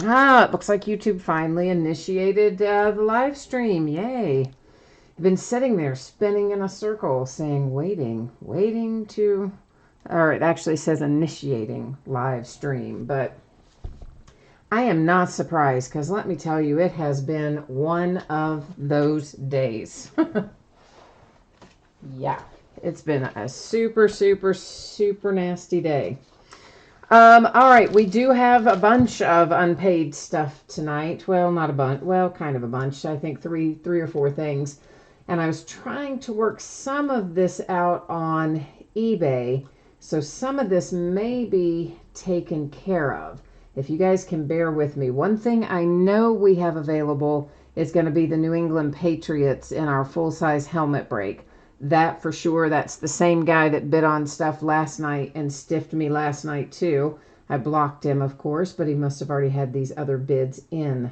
Ah, it looks like YouTube finally initiated the live stream. Yay. I've been sitting there spinning in a circle saying waiting to, or it actually says initiating live stream, but I am not surprised because let me tell you, it has been one of those days. Yeah, it's been a super nasty day. All right, we do have a bunch of unpaid stuff tonight. Well, not a bunch. Well, kind of a bunch. I think three or four things. And I was trying to work some of this out on eBay. So some of this may be taken care of. If you guys can bear with me. One thing I know we have available is going to be the New England Patriots in our full-size helmet break. That for sure. That's the same guy that bid on stuff last night and stiffed me last night too. I blocked him, of course, but he must have already had these other bids in.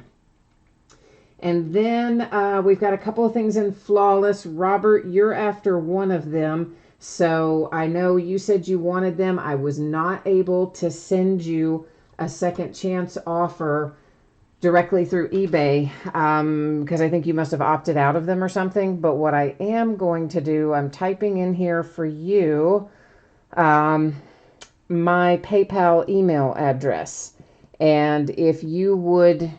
And then we've got a couple of things in Flawless. Robert, you're after one of them. So I know you said you wanted them. I was not able to send you a second chance offer directly through eBay because I think you must have opted out of them or something. But what I am going to do, I'm typing in here for you my PayPal email address. And if you would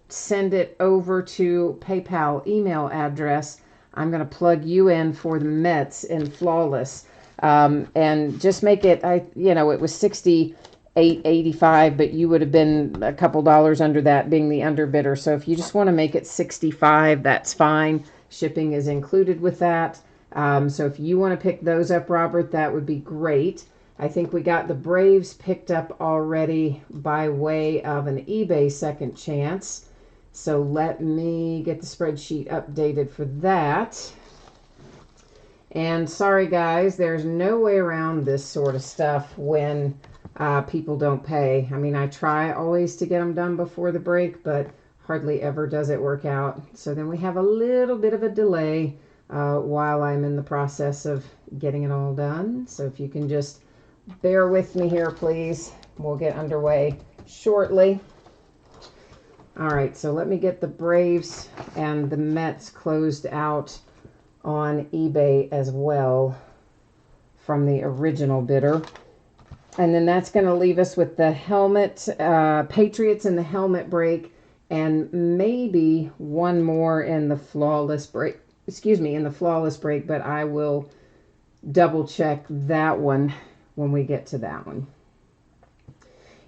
send it over to PayPal email address, I'm going to plug you in for the Mets in Flawless. And just make it, it was 68.85, but you would have been a couple dollars under that being the underbidder. So if you just want to make it 65, that's fine. Shipping is included with that. So if you want to pick those up, Robert, that would be great. I think we got the Braves picked up already by way of an eBay second chance. So let me get the spreadsheet updated for that. And sorry, guys, there's no way around this sort of stuff when people don't pay. I mean, I try always to get them done before the break, but hardly ever does it work out. So then we have a little bit of a delay while I'm in the process of getting it all done. So if you can just bear with me here, please. We'll get underway shortly. All right, so let me get the Braves and the Mets closed out on eBay as well from the original bidder. And then that's going to leave us with the helmet, Patriots in the helmet break, and maybe one more in the flawless break. In the flawless break, but I will double check that one when we get to that one.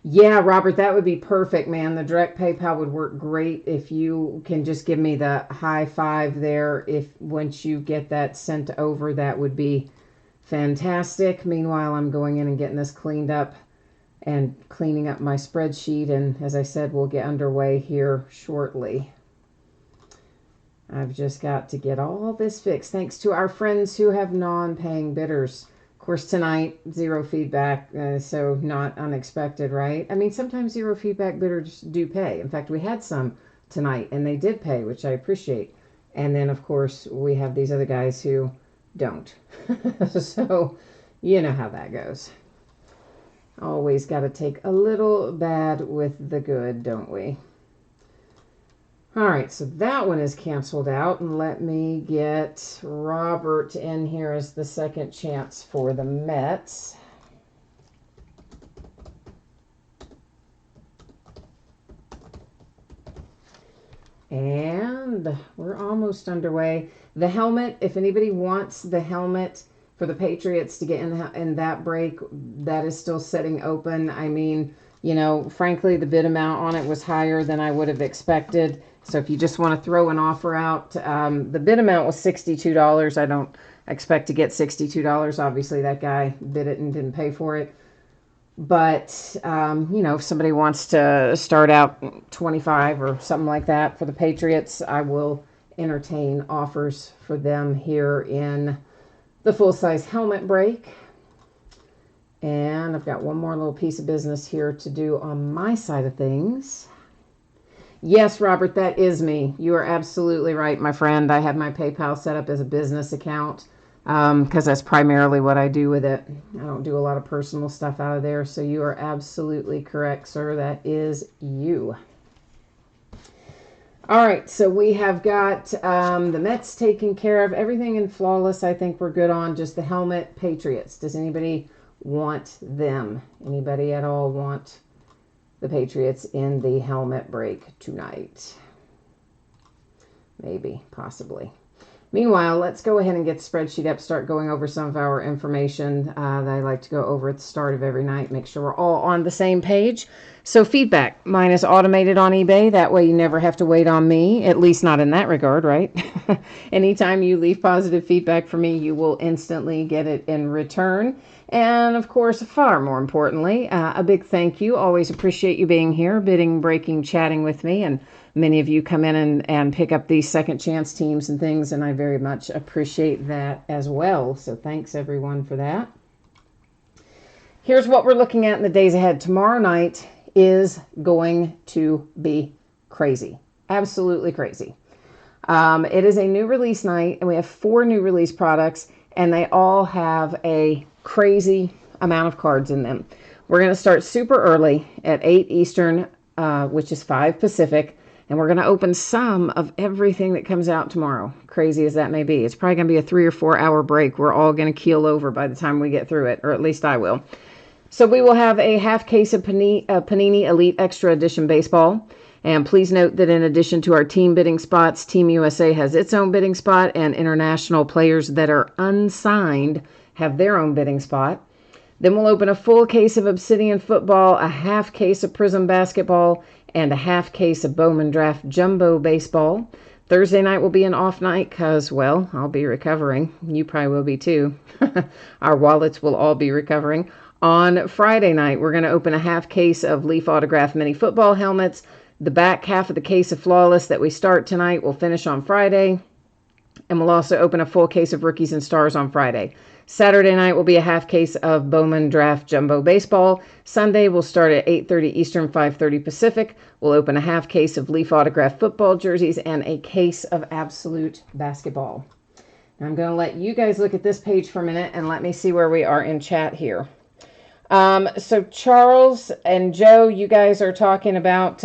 Yeah, Robert, that would be perfect, man. The direct PayPal would work great if you can just give me the high five there. If once you get that sent over, that would be fantastic. Meanwhile, I'm going in and getting this cleaned up and cleaning up my spreadsheet. And as I said, we'll get underway here shortly. I've just got to get all this fixed. Thanks to our friends who have non-paying bidders. Of course, tonight, zero feedback, so not unexpected, right? I mean, sometimes zero feedback bidders do pay. In fact, we had some tonight, and they did pay, which I appreciate. And then, of course, we have these other guys who don't. So, you know how that goes. Always got to take a little bad with the good, don't we? All right, so that one is canceled out, and let me get Robert in here as the second chance for the Mets. And we're almost underway. The helmet, if anybody wants the helmet for the Patriots to get in that break, that is still sitting open. I mean, frankly, the bid amount on it was higher than I would have expected. So if you just want to throw an offer out, the bid amount was $62. I don't expect to get $62. Obviously, that guy bid it and didn't pay for it. But, if somebody wants to start out 25 or something like that for the Patriots, I will entertain offers for them here in the full-size helmet break. And I've got one more little piece of business here to do on my side of things. Yes, Robert, that is me. You are absolutely right, my friend. I have my PayPal set up as a business account because that's primarily what I do with it. I don't do a lot of personal stuff out of there. So you are absolutely correct, sir. That is you. All right, so we have got the Mets taken care of. Everything in Flawless, I think we're good on. Just the helmet Patriots. Does anybody want them? Anybody at all want the Patriots in the helmet break tonight? Maybe, possibly. Meanwhile, let's go ahead and get the spreadsheet up, start going over some of our information that I like to go over at the start of every night, make sure we're all on the same page. So feedback, mine is automated on eBay. That way you never have to wait on me, at least not in that regard, right? Anytime you leave positive feedback for me, you will instantly get it in return. And of course, far more importantly, a big thank you. Always appreciate you being here, bidding, breaking, chatting with me. And many of you come in and pick up these second chance teams and things, and I very much appreciate that as well. So thanks everyone for that. Here's what we're looking at in the days ahead. Tomorrow night is going to be crazy. Absolutely crazy. It is a new release night, and we have 4 new release products, and they all have a crazy amount of cards in them. We're going to start super early at 8 Eastern, which is 5 Pacific, and we're going to open some of everything that comes out tomorrow, crazy as that may be. It's probably going to be a 3 or 4 hour break. We're all going to keel over by the time we get through it, or at least I will. So we will have a half case of Panini Elite Extra Edition Baseball. And please note that in addition to our team bidding spots, Team USA has its own bidding spot, and international players that are unsigned have their own bidding spot. Then we'll open a full case of Obsidian Football, a half case of Prism Basketball, and a half case of Bowman Draft Jumbo Baseball. Thursday night will be an off night because, well, I'll be recovering. You probably will be too. Our wallets will all be recovering. On Friday night, we're going to open a half case of Leaf Autograph Mini Football helmets. The back half of the case of Flawless that we start tonight will finish on Friday. And we'll also open a full case of Rookies and Stars on Friday. Saturday night will be a half case of Bowman Draft Jumbo Baseball. Sunday we'll start at 8:30 Eastern, 5:30 Pacific. We'll open a half case of Leaf Autograph football jerseys and a case of Absolute Basketball. Now I'm going to let you guys look at this page for a minute and let me see where we are in chat here. So Charles and Joe, you guys are talking about,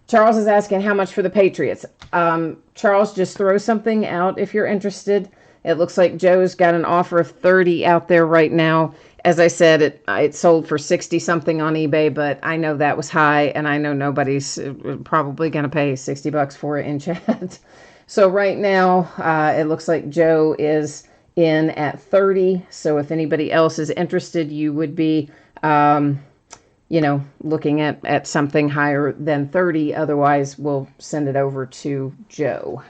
Charles is asking how much for the Patriots. Charles, just throw something out if you're interested. It looks like Joe's got an offer of 30 out there right now. As I said, it sold for 60 something on eBay, but I know that was high, and I know nobody's probably going to pay $60 for it in chat. So right now, it looks like Joe is in at 30. So if anybody else is interested, you would be, looking at something higher than 30. Otherwise, we'll send it over to Joe.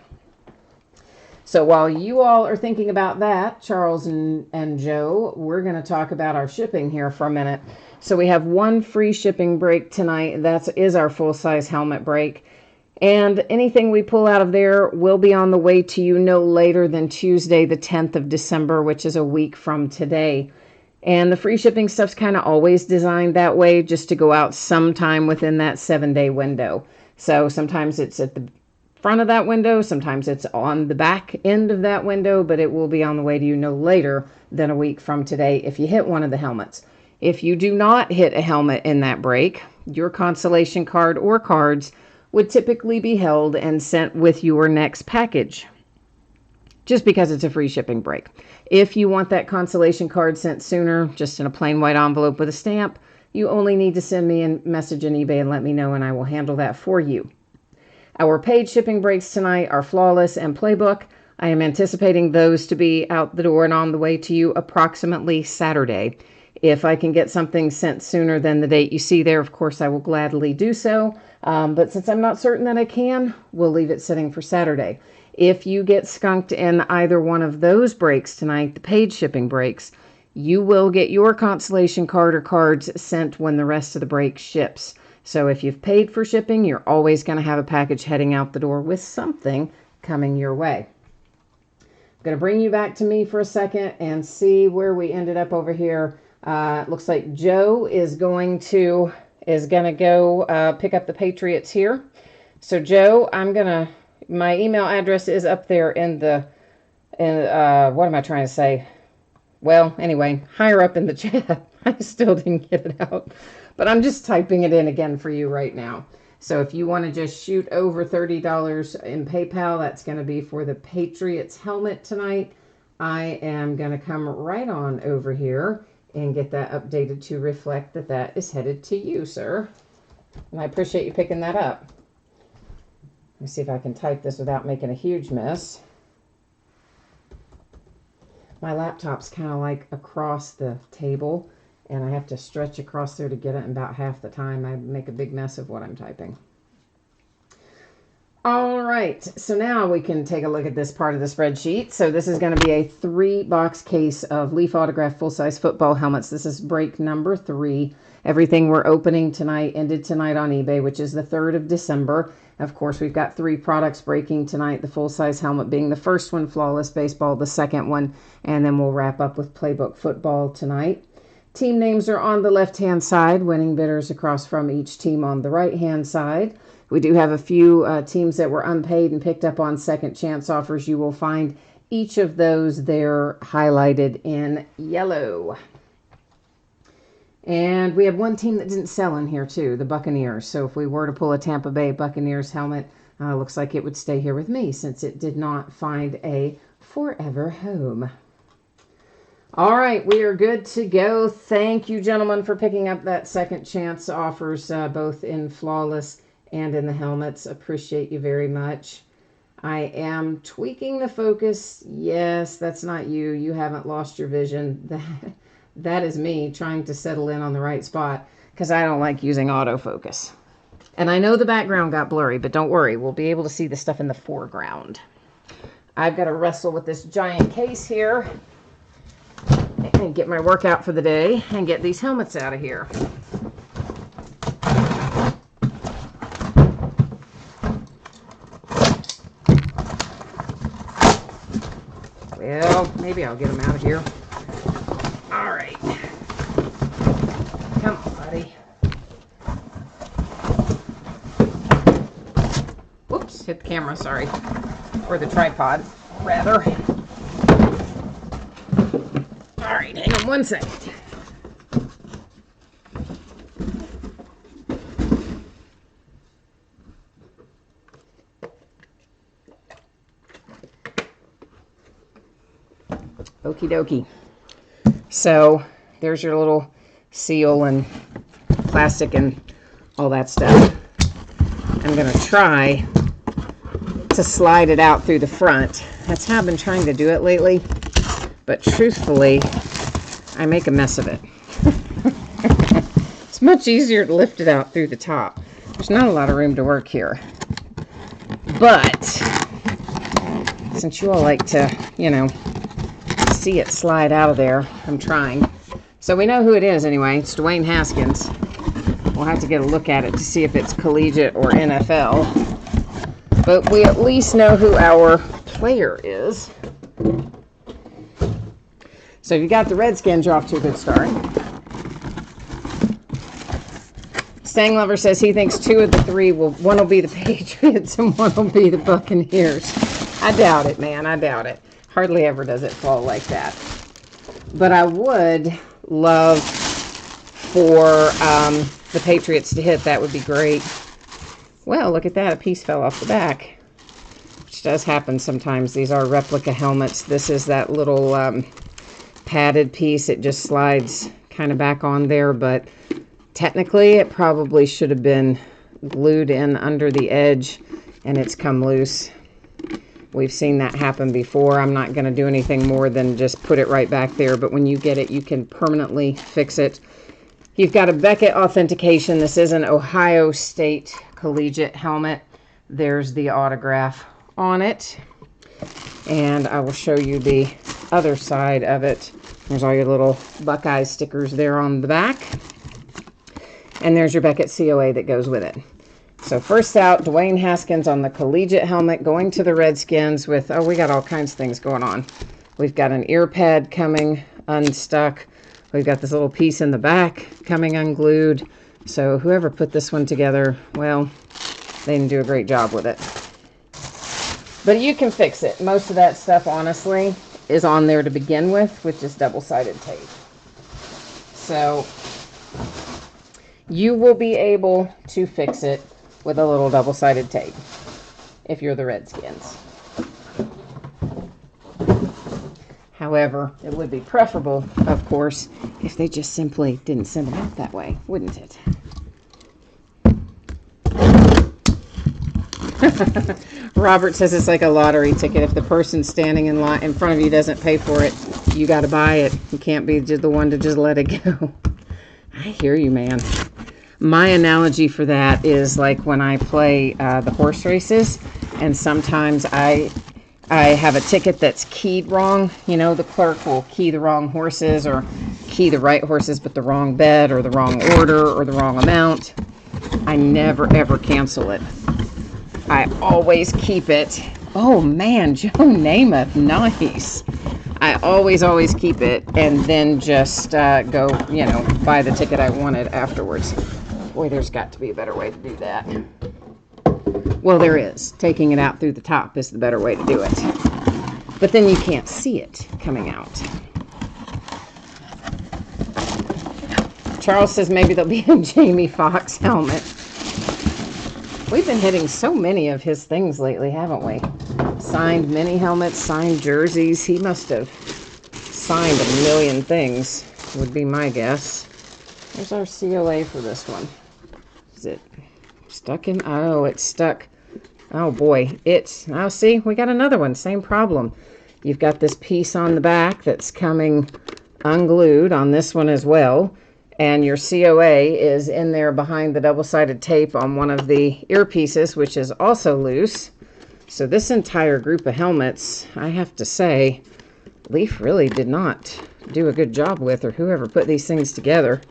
So while you all are thinking about that, Charles and Joe, we're going to talk about our shipping here for a minute. So we have one free shipping break tonight. That is our full-size helmet break. And anything we pull out of there will be on the way to you no later than Tuesday, the 10th of December, which is a week from today. And the free shipping stuff's kind of always designed that way, just to go out sometime within that 7-day window. So sometimes it's at the front of that window, sometimes it's on the back end of that window, but it will be on the way to you no later than a week from today if you hit one of the helmets. If you do not hit a helmet in that break, your consolation card or cards would typically be held and sent with your next package, just because it's a free shipping break. If you want that consolation card sent sooner, just in a plain white envelope with a stamp, you only need to send me a message on eBay and let me know, and I will handle that for you. Our paid shipping breaks tonight are Flawless and Playbook. I am anticipating those to be out the door and on the way to you approximately Saturday. If I can get something sent sooner than the date you see there, of course, I will gladly do so. But since I'm not certain that I can, we'll leave it sitting for Saturday. If you get skunked in either one of those breaks tonight, the paid shipping breaks, you will get your consolation card or cards sent when the rest of the break ships. So if you've paid for shipping, you're always going to have a package heading out the door with something coming your way. I'm going to bring you back to me for a second and see where we ended up over here. It looks like Joe is going to go pick up the Patriots here. So Joe, my email address is up there what am I trying to say? Well, anyway, higher up in the chat. I still didn't get it out, but I'm just typing it in again for you right now. So if you want to just shoot over $30 in PayPal, that's going to be for the Patriots helmet tonight. I am going to come right on over here and get that updated to reflect that that is headed to you, sir. And I appreciate you picking that up. Let me see if I can type this without making a huge mess. My laptop's kind of like across the table, and I have to stretch across there to get it, and about half the time I make a big mess of what I'm typing. All right, so now we can take a look at this part of the spreadsheet. So this is going to be a 3-box case of Leaf Autograph full-size football helmets. This is break number 3. Everything we're opening tonight ended tonight on eBay, which is the 3rd of December. Of course, we've got 3 products breaking tonight, the full-size helmet being the first one, Flawless Baseball the second one, and then we'll wrap up with Playbook Football tonight. Team names are on the left-hand side, winning bidders across from each team on the right-hand side. We do have a few teams that were unpaid and picked up on second chance offers. You will find each of those there highlighted in yellow. And we have one team that didn't sell in here too, the Buccaneers. So if we were to pull a Tampa Bay Buccaneers helmet, looks like it would stay here with me since it did not find a forever home. All right, we are good to go. Thank you, gentlemen, for picking up that second chance offers, both in Flawless and in the helmets. Appreciate you very much. I am tweaking the focus. Yes, that's not you. You haven't lost your vision. That is me trying to settle in on the right spot because I don't like using autofocus. And I know the background got blurry, but don't worry. We'll be able to see the stuff in the foreground. I've got to wrestle with this giant case here and get my workout for the day and get these helmets out of here. Well, maybe I'll get them out of here. All right. Come on, buddy. Whoops, hit the camera, sorry. Or the tripod, rather. All right, hang on one second. Okie dokie. So there's your little seal and plastic and all that stuff. I'm going to try to slide it out through the front. That's how I've been trying to do it lately. But truthfully, I make a mess of it. It's much easier to lift it out through the top. There's not a lot of room to work here. But since you all like to, see it slide out of there, I'm trying. So we know who it is anyway. It's Dwayne Haskins. We'll have to get a look at it to see if it's collegiate or NFL. But we at least know who our player is. So you got the Redskins, you're off to a good start. Stang Lover says he thinks 2 of the 3 one will be the Patriots and 1 will be the Buccaneers. I doubt it, man. I doubt it. Hardly ever does it fall like that. But I would love for the Patriots to hit. That would be great. Well, look at that. A piece fell off the back, which does happen sometimes. These are replica helmets. This is that little padded piece. It just slides kind of back on there, but technically it probably should have been glued in under the edge and it's come loose. We've seen that happen before. I'm not going to do anything more than just put it right back there, but when you get it, you can permanently fix it. You've got a Beckett authentication. This is an Ohio State collegiate helmet. There's the autograph on it. And I will show you the other side of it. There's all your little Buckeye stickers there on the back. And there's your Beckett COA that goes with it. So first out, Dwayne Haskins on the collegiate helmet going to the Redskins with, we got all kinds of things going on. We've got an ear pad coming unstuck. We've got this little piece in the back coming unglued. So whoever put this one together, well, they didn't do a great job with it. But you can fix it. Most of that stuff, honestly, is on there to begin with just double-sided tape. So you will be able to fix it with a little double-sided tape if you're the Redskins. However, it would be preferable, of course, if they just simply didn't send them out that way, wouldn't it? Robert says it's like a lottery ticket. If the person standing in line in front of you doesn't pay for it, you got to buy it. You can't be just the one to just let it go. I hear you, man. My analogy for that is like when I play the horse races, and sometimes I have a ticket that's keyed wrong. You know, the clerk will key the wrong horses or key the right horses but the wrong bet or the wrong order or the wrong amount. I never ever cancel it. I always keep it. Oh man, Joe Namath, nice. I always keep it and then just go, you know, buy the ticket I wanted afterwards. Boy, there's got to be a better way to do that. Well, there is. Taking it out through the top is the better way to do it. But then you can't see it coming out. Charles says maybe there'll be a Jamie Foxx helmet. We've been hitting so many of his things lately, haven't we? Signed mini helmets, signed jerseys. He must have signed a million things, would be my guess. There's our COA for this one. Is it stuck in? Oh, it's stuck. Oh boy, oh see, we got another one, same problem. You've got this piece on the back that's coming unglued on this one as well. And your COA is in there behind the double-sided tape on one of the earpieces, which is also loose. So this entire group of helmets, I have to say, Leaf really did not do a good job with, or whoever put these things together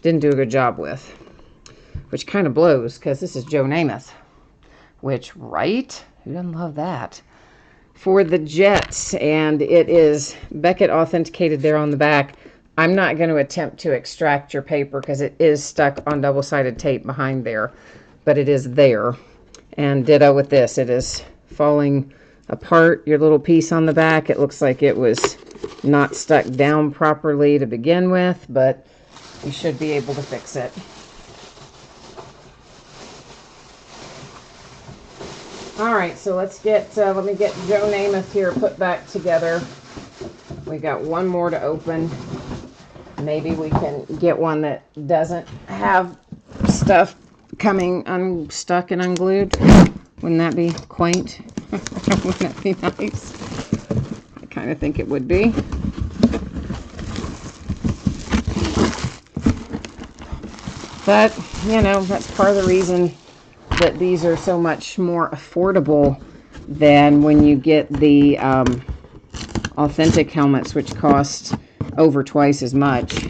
didn't do a good job with. Which kind of blows, because this is Joe Namath. Which, right? Who doesn't love that? For the Jets, and it is Beckett authenticated there on the back. I'm not going to attempt to extract your paper because it is stuck on double-sided tape behind there, but it is there. And ditto with this. It is falling apart, your little piece on the back. It looks like it was not stuck down properly to begin with, but you should be able to fix it. All right, so let me get Joe Namath here put back together. We got one more to open. Maybe we can get one that doesn't have stuff coming unstuck and unglued. Wouldn't that be quaint? Wouldn't that be nice? I kind of think it would be. But, you know, that's part of the reason that these are so much more affordable than when you get the authentic helmets, which cost over twice as much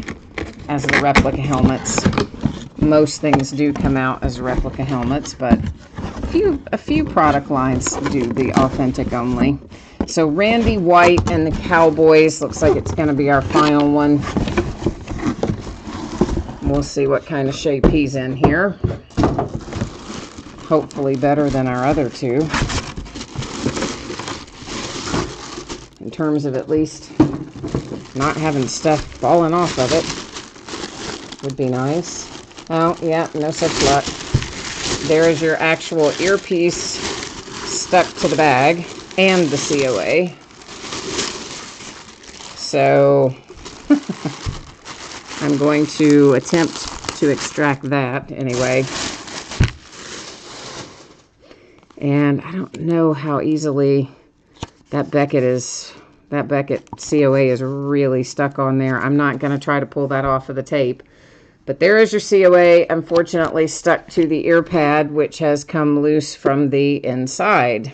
as the replica helmets. Most things do come out as replica helmets, but a few product lines do the authentic only. So Randy White and the Cowboys looks like it's going to be our final one. We'll see what kind of shape he's in here. Hopefully better than our other two. In terms of at least not having stuff falling off of it would be nice. Oh, yeah, no such luck. There is your actual earpiece stuck to the bag and the COA. So I'm going to attempt to extract that anyway. And I don't know how easily that Beckett COA is really stuck on there. I'm not going to try to pull that off of the tape. But there is your COA, unfortunately stuck to the ear pad, which has come loose from the inside.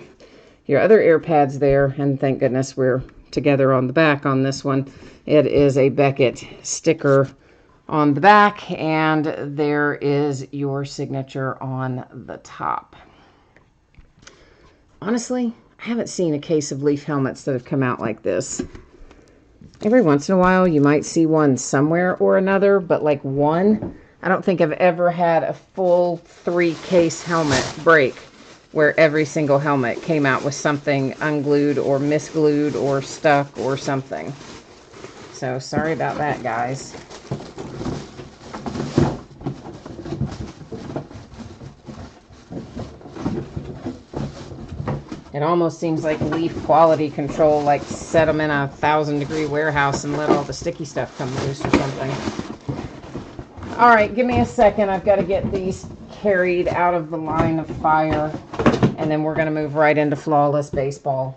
Your other ear pad's there, and thank goodness we're together on the back on this one. It is a Beckett sticker on the back, and there is your signature on the top. Honestly, I haven't seen a case of Leaf helmets that have come out like this. Every once in a while, you might see one somewhere or another, but like one, I don't think I've ever had a full 3-case helmet break where every single helmet came out with something unglued or misglued or stuck or something. So sorry about that, guys. It almost seems like Leaf quality control, like set them in a 1,000-degree warehouse and let all the sticky stuff come loose or something. All right, give me a second. I've got to get these carried out of the line of fire, and then we're going to move right into Flawless Baseball.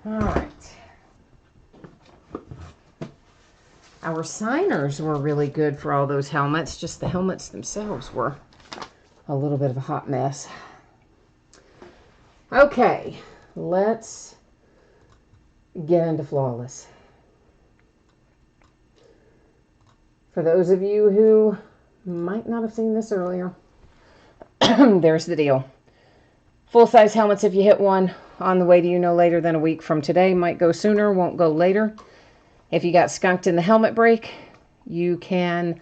All right. Our signers were really good for all those helmets, just the helmets themselves were a little bit of a hot mess. Okay, let's get into Flawless. For those of you who might not have seen this earlier, there's the deal. Full-size helmets, if you hit one, on the way to you no later than a week from today. Might go sooner, won't go later. If you got skunked in the helmet break, you can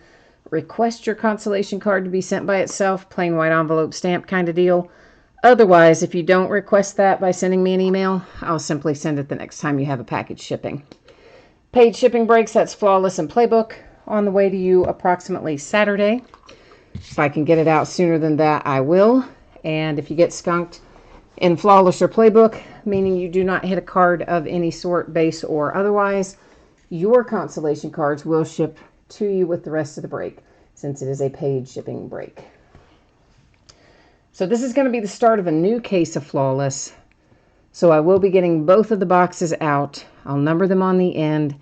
request your consolation card to be sent by itself, plain white envelope stamp kind of deal. Otherwise, if you don't request that by sending me an email, I'll simply send it the next time you have a package shipping. Paid shipping breaks, that's Flawless and Playbook, on the way to you approximately Saturday. If I can get it out sooner than that, I will. And if you get skunked in Flawless or Playbook, meaning you do not hit a card of any sort, base or otherwise, your consolation cards will ship to you with the rest of the break, since it is a paid shipping break. So this is going to be the start of a new case of Flawless. So I will be getting both of the boxes out. I'll number them on the end,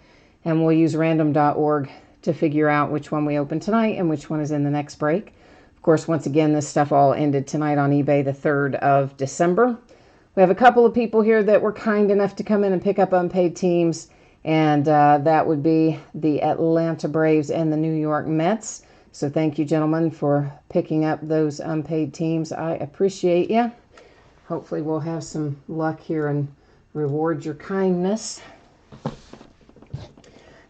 and we'll use random.org to figure out which one we open tonight and which one is in the next break. Of course, once again, this stuff all ended tonight on eBay the 3rd of December. We have a couple of people here that were kind enough to come in and pick up unpaid teams, and that would be the Atlanta Braves and the New York Mets. So thank you, gentlemen, for picking up those unpaid teams. I appreciate you. Hopefully we'll have some luck here and reward your kindness.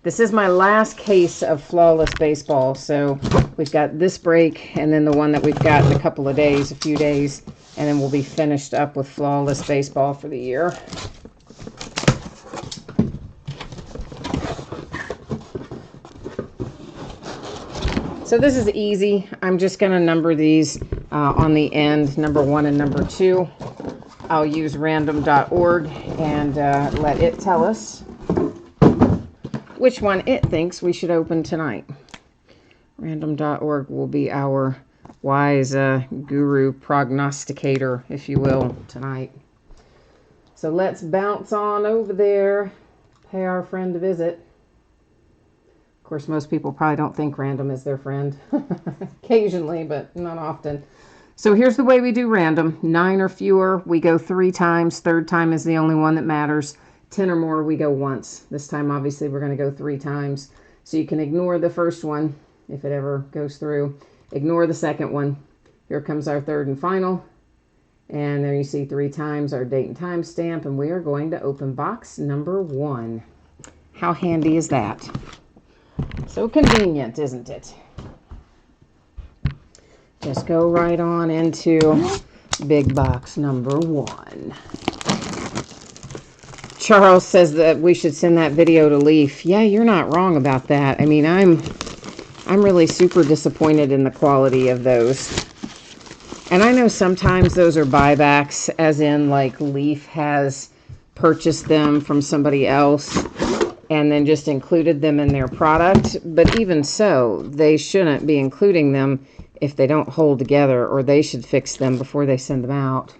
This is my last case of Flawless Baseball. So we've got this break and then the one that we've got in a couple of days, a few days, and then we'll be finished up with Flawless Baseball for the year. So this is easy. I'm just going to number these on the end, number 1 and number 2. I'll use random.org and let it tell us which one it thinks we should open tonight. Random.org will be our wise guru prognosticator, if you will, tonight. So let's bounce on over there, pay our friend a visit. Of course, most people probably don't think random is their friend. Occasionally, but not often. So here's the way we do random. 9 or fewer, we go 3 times. 3rd time is the only one that matters. 10 or more, we go once. This time, obviously, we're going to go 3 times. So you can ignore the first one if it ever goes through. Ignore the second one. Here comes our 3rd and final. And there you see 3 times our date and time stamp. And we are going to open box number 1. How handy is that? So convenient, isn't it? Just go right on into big box number 1. Charles says that we should send that video to Leaf. Yeah, you're not wrong about that. I mean, I'm really super disappointed in the quality of those. And I know sometimes those are buybacks, as in like Leaf has purchased them from somebody else and then just included them in their product. But even so, they shouldn't be including them if they don't hold together, or they should fix them before they send them out.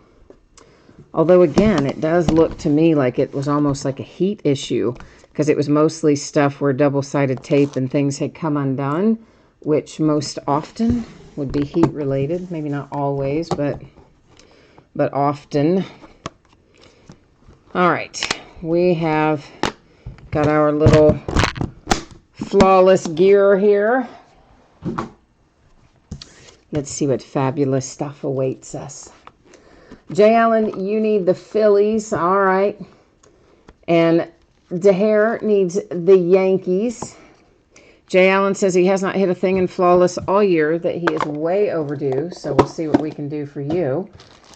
Although, again, it does look to me like it was almost like a heat issue, because it was mostly stuff where double-sided tape and things had come undone, which most often would be heat related. Maybe not always, but often. All right, we have got our little Flawless gear here. Let's see what fabulous stuff awaits us. Jay Allen, you need the Phillies. All right. And DeHare needs the Yankees. Jay Allen says he has not hit a thing in Flawless all year, that he is way overdue. So we'll see what we can do for you.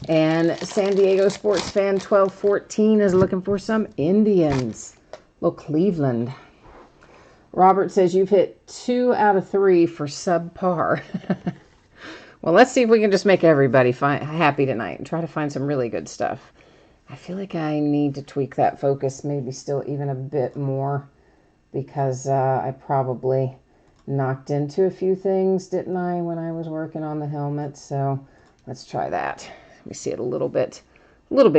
And San Diego Sports Fan 1214 is looking for some Indians. Little Cleveland. Robert says you've hit 2 out of 3 for subpar. Well, let's see if we can just make everybody happy tonight and try to find some really good stuff. I feel like I need to tweak that focus maybe still even a bit more, because I probably knocked into a few things, didn't I, when I was working on the helmet? So let's try that. Let me see it a little bit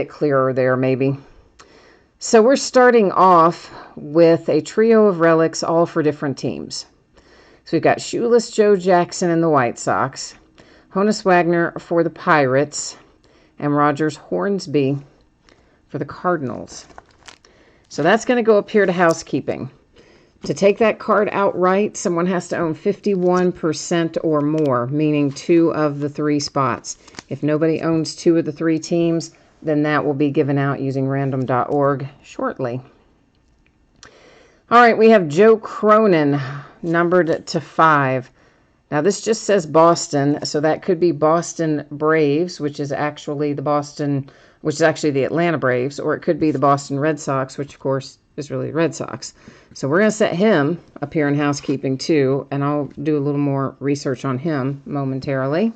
clearer there maybe. So we're starting off with a trio of relics, all for different teams. So we've got Shoeless Joe Jackson in the White Sox, Honus Wagner for the Pirates, and Rogers Hornsby for the Cardinals. So that's going to go up here to housekeeping. To take that card outright, someone has to own 51% or more, meaning 2 of the 3 spots. If nobody owns 2 of the 3 teams, then that will be given out using random.org shortly. All right, we have Joe Cronin, numbered to 5. Now, this just says Boston, so that could be Boston Braves, which is actually the Atlanta Braves, or it could be the Boston Red Sox, which, of course, is really the Red Sox. So we're going to set him up here in housekeeping, too, and I'll do a little more research on him momentarily.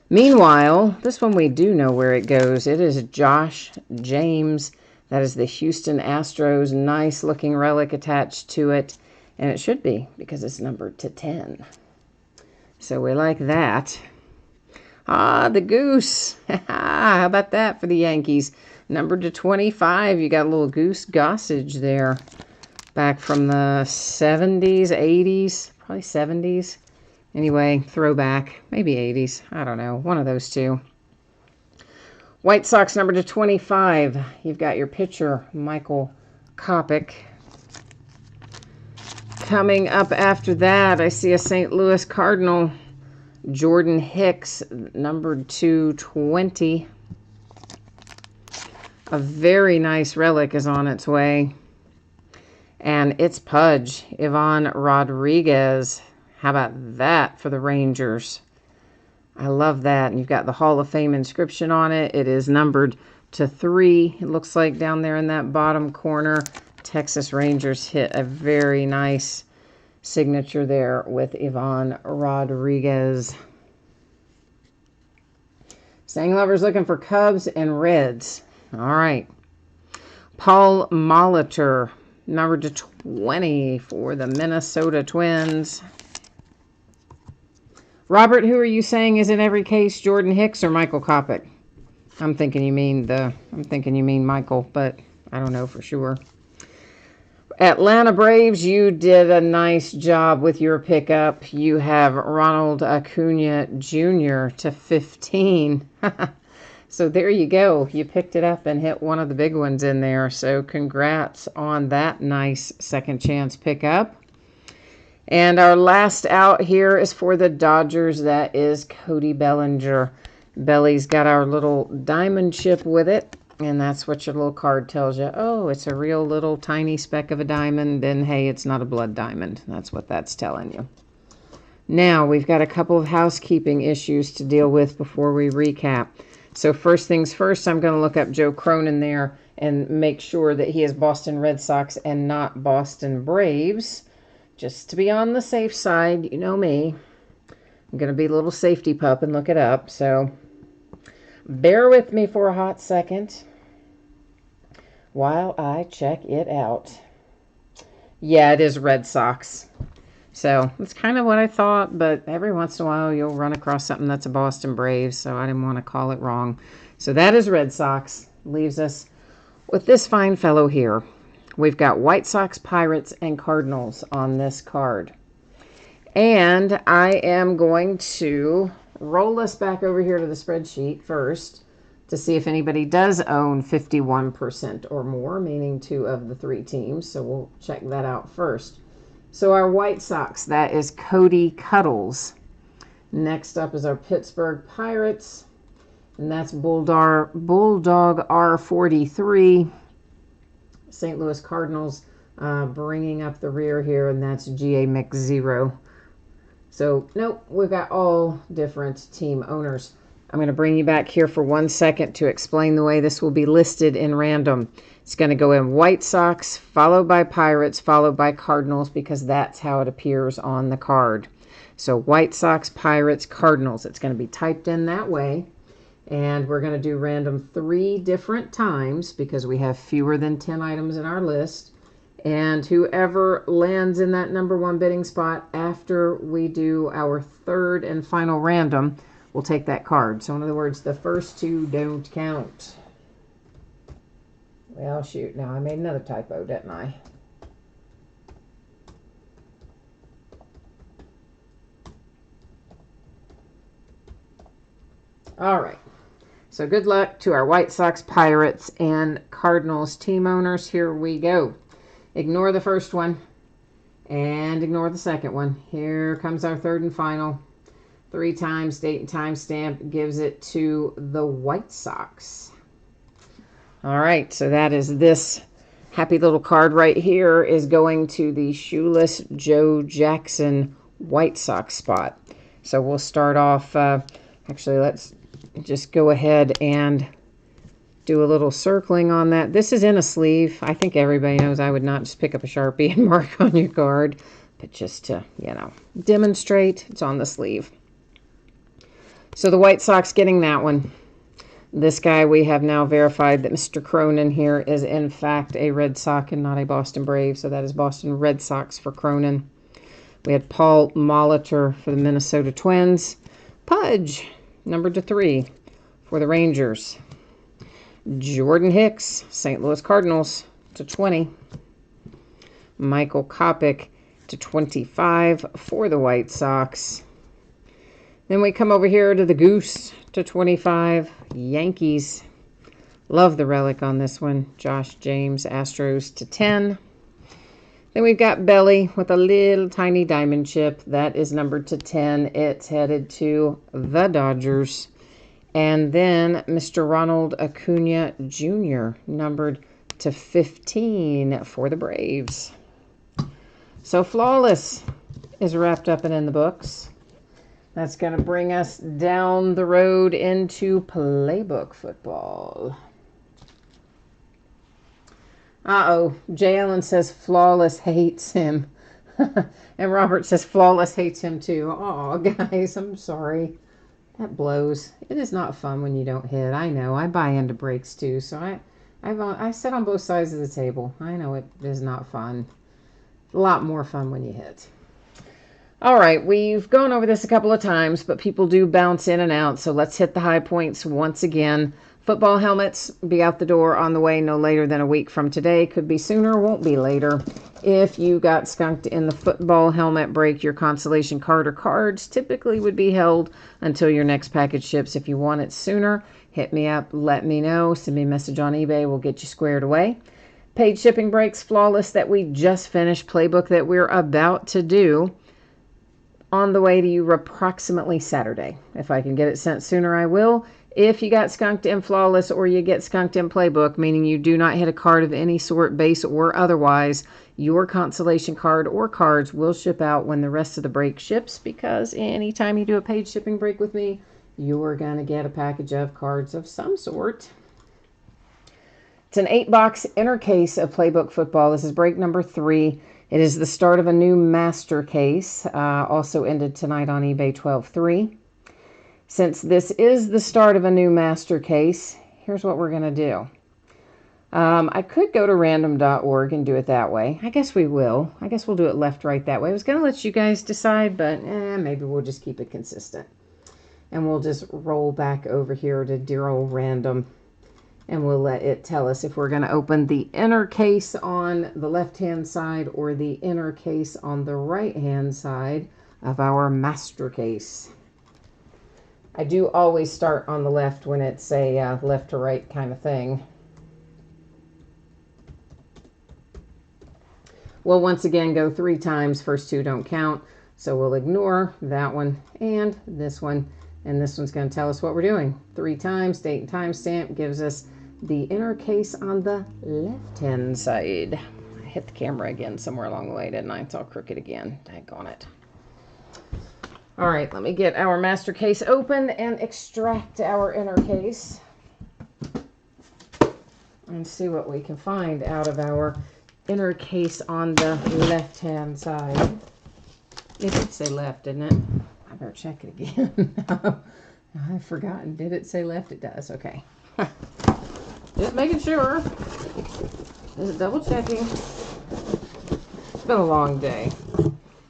Meanwhile, this one we do know where it goes. It is Josh James. That is the Houston Astros. Nice looking relic attached to it. And it should be, because it's numbered to 10. So we like that. Ah, the Goose. How about that for the Yankees? Numbered to 25. You got a little Goose Gossage there. Back from the 70s, 80s, probably 70s. Anyway, throwback, maybe 80s. I don't know. One of those two. White Sox number to 25. You've got your pitcher, Michael Kopech. Coming up after that, I see a St. Louis Cardinal, Jordan Hicks, numbered to 20. A very nice relic is on its way. And it's Pudge, Ivan Rodriguez. How about that for the Rangers? I love that. And you've got the Hall of Fame inscription on it. It is numbered to 3. It looks like down there in that bottom corner. Texas Rangers hit a very nice signature there with Ivan Rodriguez. Sang Lovers looking for Cubs and Reds. All right. Paul Molitor, number to 20 for the Minnesota Twins. Robert, who are you saying is in every case, Jordan Hicks or Michael Kopech? I'm thinking you mean Michael, but I don't know for sure. Atlanta Braves, you did a nice job with your pickup. You have Ronald Acuna Jr. to 15. So there you go. You picked it up and hit one of the big ones in there. So congrats on that nice second chance pickup. And our last out here is for the Dodgers. That is Cody Bellinger. Belly's got our little diamond chip with it. And that's what your little card tells you. Oh, it's a real little tiny speck of a diamond. And hey, it's not a blood diamond. That's what that's telling you. Now, we've got a couple of housekeeping issues to deal with before we recap. So first things first, I'm going to look up Joe Cronin there and make sure that he is Boston Red Sox and not Boston Braves. Just to be on the safe side, you know me. I'm going to be a little safety pup and look it up. So bear with me for a hot second while I check it out. Yeah, it is Red Sox. So it's kind of what I thought, but every once in a while you'll run across something that's a Boston Braves, so I didn't want to call it wrong. So that is Red Sox. Leaves us with this fine fellow here. We've got White Sox, Pirates, and Cardinals on this card. And I am going to roll us back over here to the spreadsheet first to see if anybody does own 51% or more, meaning 2 of the 3 teams. So we'll check that out first. So our White Sox, that is Cody Cuddles. Next up is our Pittsburgh Pirates, and that's Bulldog R43. St. Louis Cardinals, bringing up the rear here, and that's GA Mix 0. So, nope, we've got all different team owners. I'm going to bring you back here for 1 second to explain the way this will be listed in random. It's going to go in White Sox, followed by Pirates, followed by Cardinals, because that's how it appears on the card. So White Sox, Pirates, Cardinals. It's going to be typed in that way. And we're going to do random 3 different times because we have fewer than 10 items in our list. And whoever lands in that number 1 bidding spot after we do our 3rd and final random will take that card. So in other words, the first 2 don't count. Well, shoot, now I made another typo, didn't I? All right. So good luck to our White Sox, Pirates, and Cardinals team owners. Here we go. Ignore the first one and ignore the second one. Here comes our 3rd and final. 3 times, date and time stamp gives it to the White Sox. All right, so that is this happy little card right here is going to the Shoeless Joe Jackson White Sox spot. So we'll start off, actually let's just go ahead and do a little circling on that. This is in a sleeve. I think everybody knows I would not just pick up a Sharpie and mark on your card, but just to, you know, demonstrate, it's on the sleeve. So the White Sox getting that one. This guy, we have now verified that Mr. Cronin here is in fact a Red Sox and not a Boston Brave. So that is Boston Red Sox for Cronin. We had Paul Molitor for the Minnesota Twins. Pudge, number /3 for the Rangers. Jordan Hicks, St. Louis Cardinals /20. Michael Kopech /25 for the White Sox. Then we come over here to the Goose /25, Yankees. Love the relic on this one. Josh James, Astros /10. Then we've got Belly with a little tiny diamond chip. That is numbered /10. It's headed to the Dodgers. And then Mr. Ronald Acuna Jr., numbered /15 for the Braves. So Flawless is wrapped up and in the books. That's going to bring us down the road into Playbook football. Uh-oh. Jay Allen says Flawless hates him. And Robert says Flawless hates him too. Oh, guys, I'm sorry. That blows. It is not fun when you don't hit. I know. I buy into breaks too. So I sit on both sides of the table. I know it is not fun. A lot more fun when you hit. All right, we've gone over this a couple of times, but people do bounce in and out, so let's hit the high points once again. Football helmets be out the door on the way no later than a week from today. Could be sooner, won't be later. If you got skunked in the football helmet break, your consolation card or cards typically would be held until your next package ships. If you want it sooner, hit me up, let me know, send me a message on eBay, we'll get you squared away. Paid shipping breaks, Flawless that we just finished, Playbook that we're about to do. On the way to you approximately Saturday. If I can get it sent sooner, I will. If you got skunked in Flawless or you get skunked in Playbook, meaning you do not hit a card of any sort, base or otherwise, your consolation card or cards will ship out when the rest of the break ships, because anytime you do a paid shipping break with me, you're going to get a package of cards of some sort. It's an 8-box inner case of Playbook football. This is break number 3. It is the start of a new master case, also ended tonight on eBay 12.3. Since this is the start of a new master case, here's what we're going to do. I could go to random.org and do it that way. I guess we will. I guess we'll do it left, right, that way. I was going to let you guys decide, but maybe we'll just keep it consistent. And we'll just roll back over here to dear old random. And we'll let it tell us if we're going to open the inner case on the left-hand side or the inner case on the right-hand side of our master case. I do always start on the left when it's a left to right kind of thing. We'll once again go 3 times. First 2 don't count. So we'll ignore that one and this one. And this one's going to tell us what we're doing. 3 times, date and time stamp gives us the inner case on the left-hand side. hit the camera again somewhere along the way, didn't I? It's all crooked again. Daggone it. All right, let me get our master case open and extract our inner case. And see what we can find out of our inner case on the left-hand side. It did say left, didn't it? I better check it again. I've forgotten. Did it say left? It does. Okay. Just making sure. Just double checking. It's been a long day.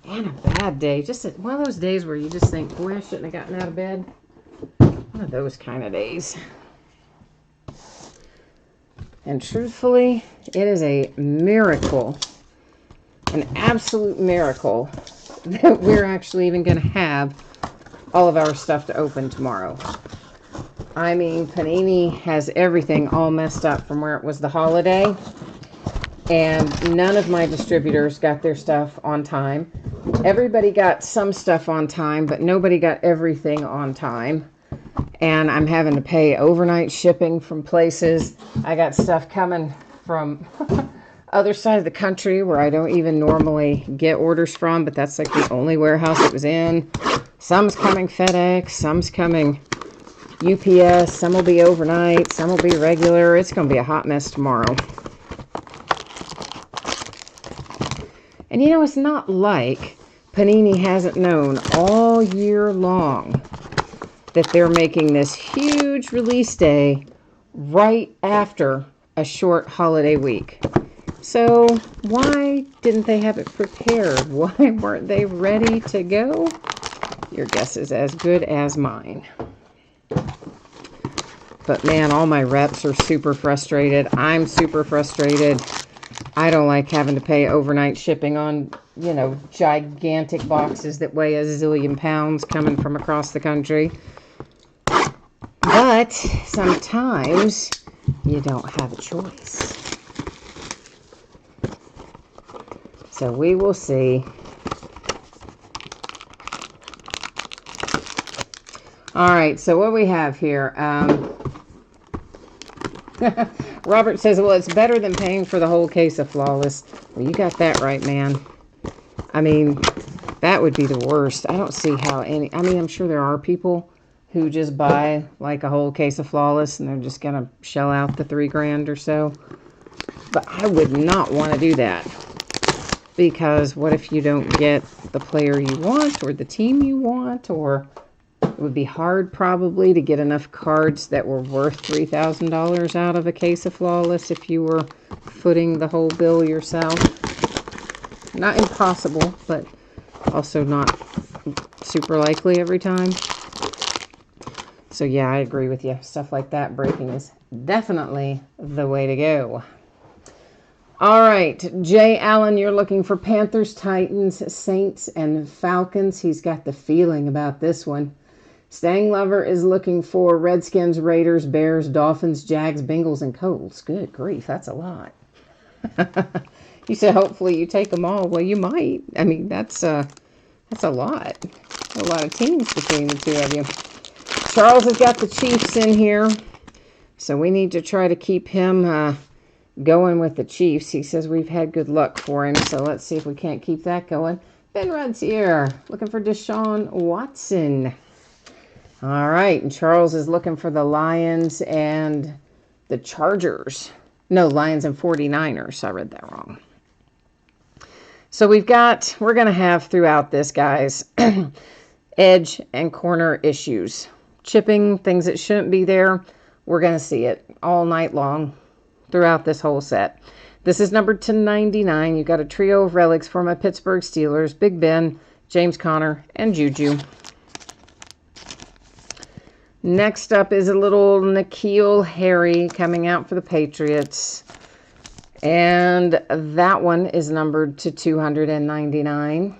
And a bad day. Just one of those days where you just think, boy, I shouldn't have gotten out of bed. One of those kind of days. And truthfully, it is a miracle, an absolute miracle, that we're actually even going to have all of our stuff to open tomorrow. I mean, Panini has everything all messed up from where it was the holiday, and none of my distributors got their stuff on time. Everybody got some stuff on time, but nobody got everything on time. And I'm having to pay overnight shipping from places. I got stuff coming from other side of the country where I don't even normally get orders from, but that's like the only warehouse it was in. Some's coming FedEx, some's coming UPS, some will be overnight, some will be regular. It's going to be a hot mess tomorrow. And you know, it's not like Panini hasn't known all year long that they're making this huge release day right after a short holiday week. So why didn't they have it prepared? Why weren't they ready to go? Your guess is as good as mine. But man, all my reps are super frustrated. I'm super frustrated. I don't like having to pay overnight shipping on, you know, gigantic boxes that weigh a zillion pounds coming from across the country. But sometimes you don't have a choice. So we will see. All right, so what we have here. Robert says, well, it's better than paying for the whole case of Flawless. Well, you got that right, man. I mean, that would be the worst. I don't see how any... I mean, I'm sure there are people who just buy like a whole case of Flawless and they're just going to shell out the $3,000 or so. But I would not want to do that. Because what if you don't get the player you want or the team you want, or it would be hard probably to get enough cards that were worth $3,000 out of a case of Flawless if you were footing the whole bill yourself. Not impossible, but also not super likely every time. So yeah, I agree with you. Stuff like that, breaking is definitely the way to go. All right, Jay Allen, you're looking for Panthers, Titans, Saints, and Falcons. He's got the feeling about this one. Stang Lover is looking for Redskins, Raiders, Bears, Dolphins, Jags, Bengals, and Colts. Good grief, that's a lot. You said hopefully you take them all. Well, you might. I mean, that's a lot. A lot of teams between the two of you. Charles has got the Chiefs in here, so we need to try to keep him going with the Chiefs. He says we've had good luck for him, so let's see if we can't keep that going. Ben Rudd's here, looking for Deshaun Watson. All right, and Charles is looking for the Lions and the Chargers. No, Lions and 49ers. I read that wrong. So we're going to have throughout this, guys, edge and corner issues. Chipping, things that shouldn't be there. We're going to see it all night long throughout this whole set. This is numbered to 99. You've got a trio of relics for my Pittsburgh Steelers, Big Ben, James Conner, and Juju. Next up is a little N'Keal Harry coming out for the Patriots. And that one is numbered to 299.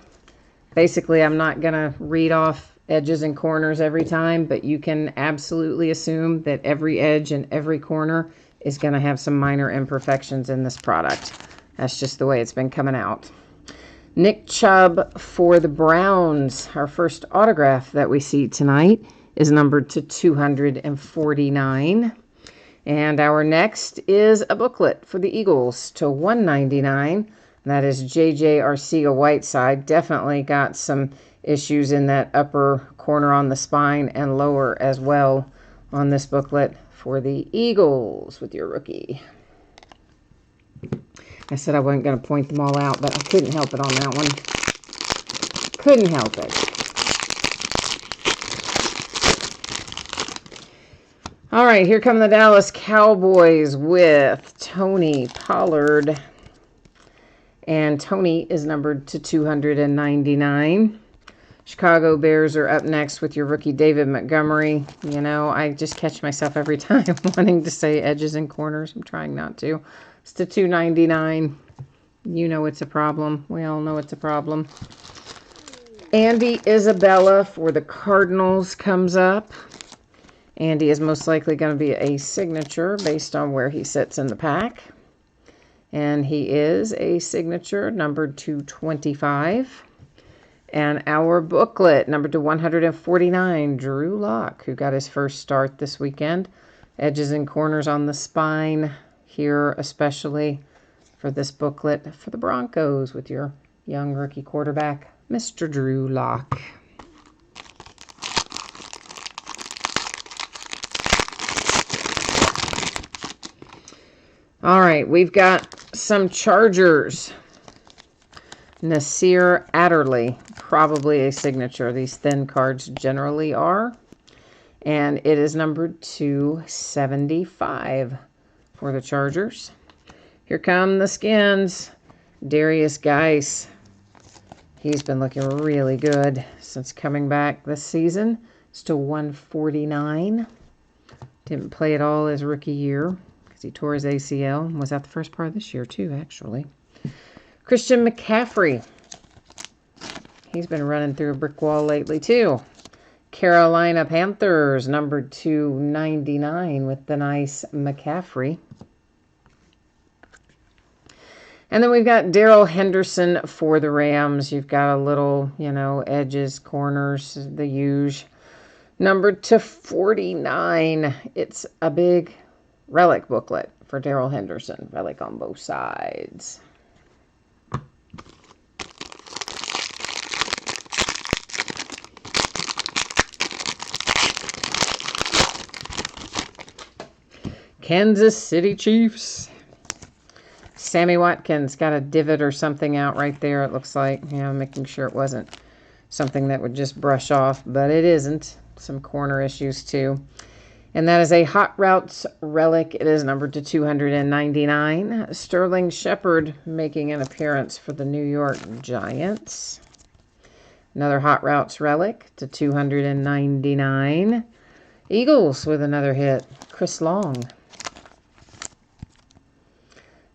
Basically, I'm not going to read off edges and corners every time, but you can absolutely assume that every edge and every corner is going to have some minor imperfections in this product. That's just the way it's been coming out. Nick Chubb for the Browns. Our first autograph that we see tonight is numbered to 249. And our next is a booklet for the Eagles to $1.99. That is J.J. Arcega-Whiteside. Definitely got some issues in that upper corner on the spine and lower as well on this booklet for the Eagles with your rookie. I said I wasn't going to point them all out, but I couldn't help it on that one. Couldn't help it. All right, here come the Dallas Cowboys with Tony Pollard. And Tony is numbered to 299. Chicago Bears are up next with your rookie David Montgomery. You know, I just catch myself every time wanting to say edges and corners. I'm trying not to. It's to 299. You know it's a problem. We all know it's a problem. Andy Isabella for the Cardinals comes up. Andy is most likely going to be a signature based on where he sits in the pack. And he is a signature numbered to 25. And our booklet numbered to 149, Drew Lock, who got his first start this weekend. Edges and corners on the spine here, especially for this booklet for the Broncos with your young rookie quarterback, Mr. Drew Lock. All right, we've got some Chargers. Nasir Adderley, probably a signature. These thin cards generally are. And it is numbered to 75 for the Chargers. Here come the Skins. Darius Geis. He's been looking really good since coming back this season. It's to 149. Didn't play at all his rookie year because he tore his ACL. Was that the first part of this year too, actually. Christian McCaffrey. He's been running through a brick wall lately too. Carolina Panthers, numbered to 99 with the nice McCaffrey. And then we've got Darrell Henderson for the Rams. You've got a little, you know, edges, corners, the huge. Numbered to 49. It's a big relic booklet for Darrell Henderson. Relic on both sides. Kansas City Chiefs. Sammy Watkins got a divot or something out right there, it looks like. You know, making sure it wasn't something that would just brush off, but it isn't. Some corner issues too. And that is a Hot Routes relic. It is numbered to 299. Sterling Shepard making an appearance for the New York Giants. Another Hot Routes relic to 299. Eagles with another hit. Chris Long.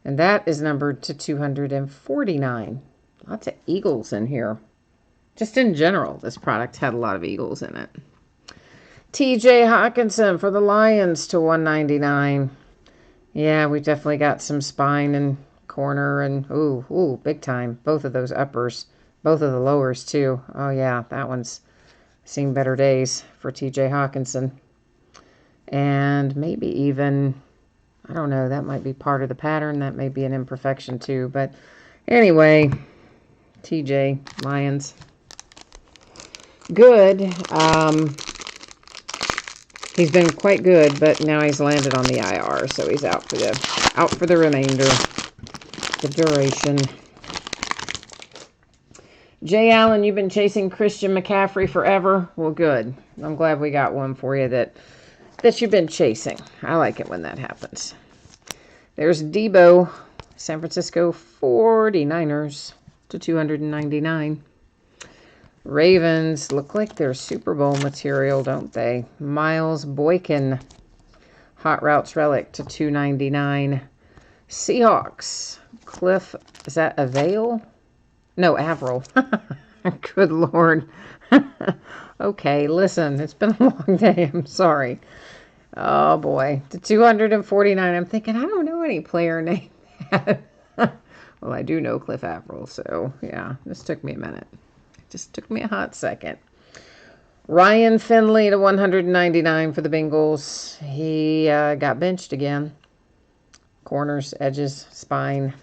And that is numbered to 249. Lots of Eagles in here. Just in general, this product had a lot of Eagles in it. TJ Hawkinson for the Lions to 199. Yeah, we definitely got some spine and corner and, ooh, big time. Both of those uppers. Both of the lowers, too. Oh, yeah, that one's seen better days for TJ Hawkinson. And maybe even, I don't know, that might be part of the pattern. That may be an imperfection, too. But anyway, TJ, Lions. Good. He's been quite good, but now he's landed on the IR, so he's out for the remainder, the duration. Jay Allen, you've been chasing Christian McCaffrey forever. Well, good. I'm glad we got one for you that you've been chasing. I like it when that happens. There's Debo, San Francisco 49ers to 299. Ravens look like they're Super Bowl material, don't they? Miles Boykin, Hot Routes relic to 299. Seahawks, Cliff, is that Avail? No, Avril. Good Lord. Okay, listen, it's been a long day. I'm sorry. Oh, boy. To 249. I'm thinking, I don't know any player name. Well, I do know Cliff Avril, so, yeah, this took me a minute. Just took me a hot second. Ryan Finley to 199 for the Bengals. He got benched again. Corners, edges, spine.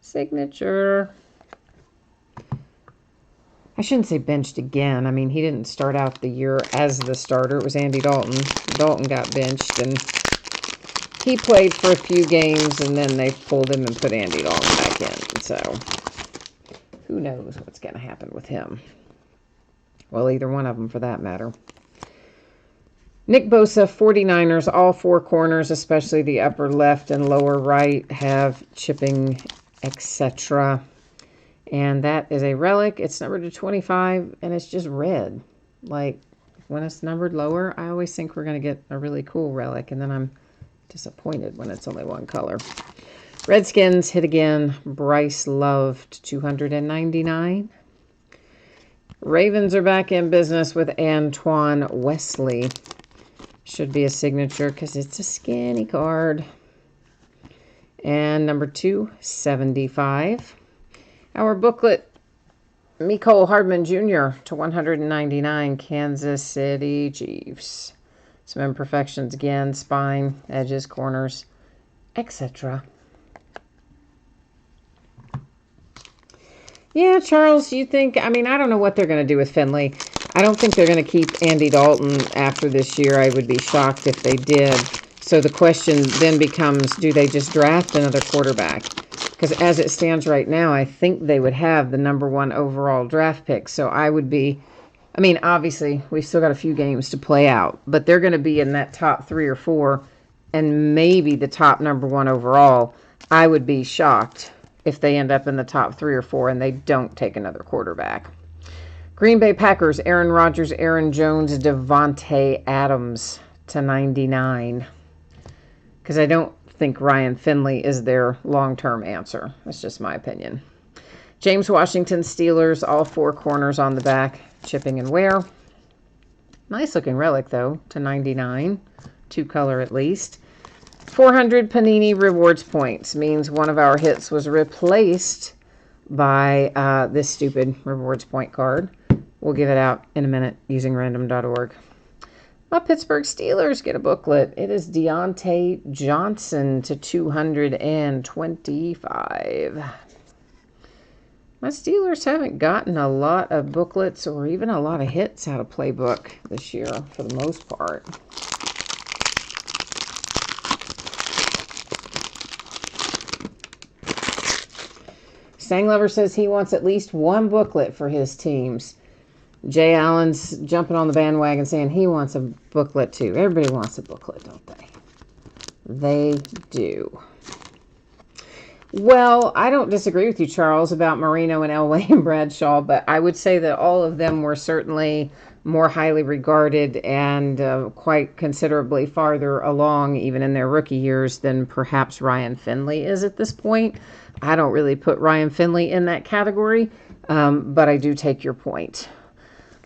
Signature. I shouldn't say benched again. I mean, he didn't start out the year as the starter. It was Andy Dalton. Dalton got benched, and he played for a few games, and then they pulled him and put Andy Dalton back in. So, who knows what's going to happen with him. Well, either one of them for that matter. Nick Bosa, 49ers, all four corners, especially the upper left and lower right, have chipping, etc. And that is a relic. It's numbered to 25, and it's just red. Like, when it's numbered lower, I always think we're going to get a really cool relic, and then I'm disappointed when it's only one color. Redskins hit again. Bryce Love to 299. Ravens are back in business with Antoine Wesley. Should be a signature because it's a skinny card. And number 275. Our booklet, Mecole Hardman Jr. to 199, Kansas City Chiefs. Some imperfections again, spine, edges, corners, etc. Yeah, Charles, you think, I mean, I don't know what they're going to do with Finley. I don't think they're going to keep Andy Dalton after this year. I would be shocked if they did. So the question then becomes, do they just draft another quarterback? Because as it stands right now, I think they would have the number 1 overall draft pick. So I would be, I mean, obviously, we've still got a few games to play out, but they're going to be in that top 3 or 4 and maybe the top number 1 overall. I would be shocked if they end up in the top 3 or 4 and they don't take another quarterback. Green Bay Packers, Aaron Rodgers, Aaron Jones, Devontae Adams to 99. Because I don't think Ryan Finley is their long-term answer. That's just my opinion. James Washington, Steelers, all 4 corners on the back, chipping and wear. Nice looking relic, though, to 99. 2 color at least. 400 Panini Rewards points means one of our hits was replaced by this stupid Rewards point card. We'll give it out in a minute using random.org. My Pittsburgh Steelers get a booklet. It is Deontay Johnson to 225. My Steelers haven't gotten a lot of booklets or even a lot of hits out of Playbook this year for the most part. Stanglover says he wants at least 1 booklet for his teams. Jay Allen's jumping on the bandwagon saying he wants a booklet too. Everybody wants a booklet, don't they? They do. Well, I don't disagree with you, Charles, about Marino and Elway and Bradshaw, but I would say that all of them were certainly more highly regarded and quite considerably farther along, even in their rookie years, than perhaps Ryan Finley is at this point. I don't really put Ryan Finley in that category, but I do take your point.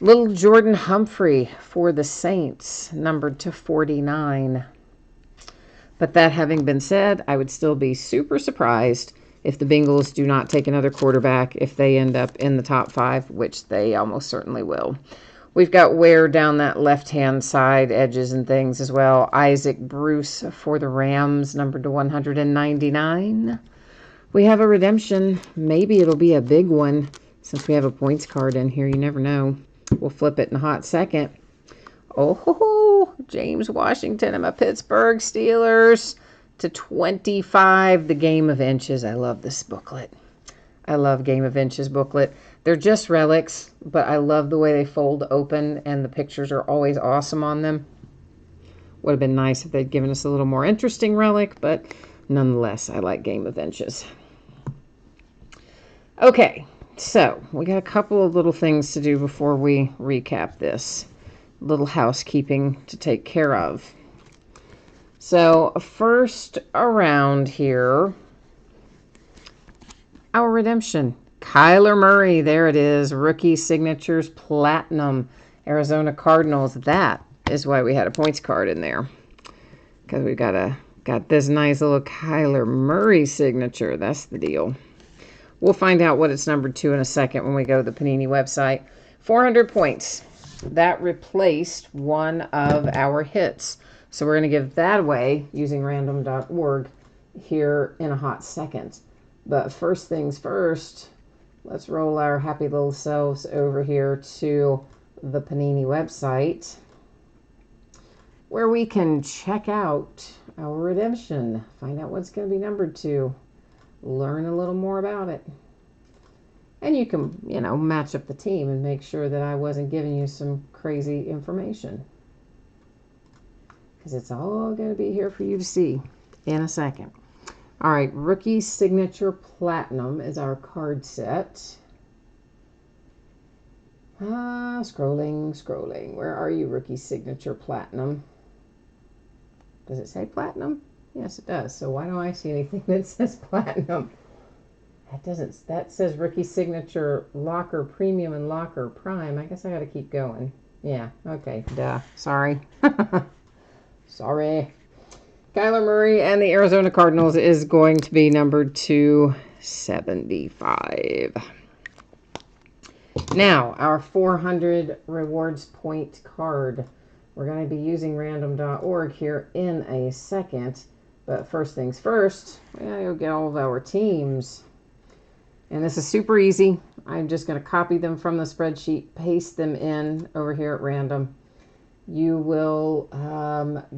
Little Jordan Humphrey for the Saints, numbered to 49. But that having been said, I would still be super surprised if the Bengals do not take another quarterback if they end up in the top 5, which they almost certainly will. We've got wear down that left-hand side, edges and things as well. Isaac Bruce for the Rams, numbered to 199. We have a redemption. Maybe it'll be a big one since we have a points card in here. You never know. We'll flip it in a hot second. Oh, James Washington and my Pittsburgh Steelers to 25. The Game of Inches. I love this booklet. I love Game of Inches booklet. They're just relics, but I love the way they fold open, and the pictures are always awesome on them. Would have been nice if they'd given us a little more interesting relic, but nonetheless, I like Game of Inches. Okay, so we got a couple of little things to do before we recap this. Little housekeeping to take care of. So first around here, our redemption. Kyler Murray, there it is. Rookie signatures, platinum, Arizona Cardinals. That is why we had a points card in there, because we got this nice little Kyler Murray signature. That's the deal. We'll find out what it's numbered to in a second when we go to the Panini website. 400 points. that replaced one of our hits. So we're going to give that away using random.org here in a hot second. But first things first, let's roll our happy little selves over here to the Panini website, where we can check out our redemption, find out what's going to be numbered to, learn a little more about it. And you can, match up the team and make sure that I wasn't giving you some crazy information, because it's all going to be here for you to see in a second. All right, Rookie Signature Platinum is our card set. Scrolling. Where are you, Rookie Signature Platinum? Does it say Platinum? Yes, it does. So why don't I see anything that says Platinum? That says Rookie Signature Locker Premium and Locker Prime. I guess I got to keep going. Yeah, okay, duh. Sorry. Sorry. Kyler Murray and the Arizona Cardinals is going to be numbered to 75. Now, our 400 rewards point card. We're going to be using random.org here in a second. But first things first, we got to get all of our teams. And this is super easy. I'm just going to copy them from the spreadsheet, paste them in over here at random. You will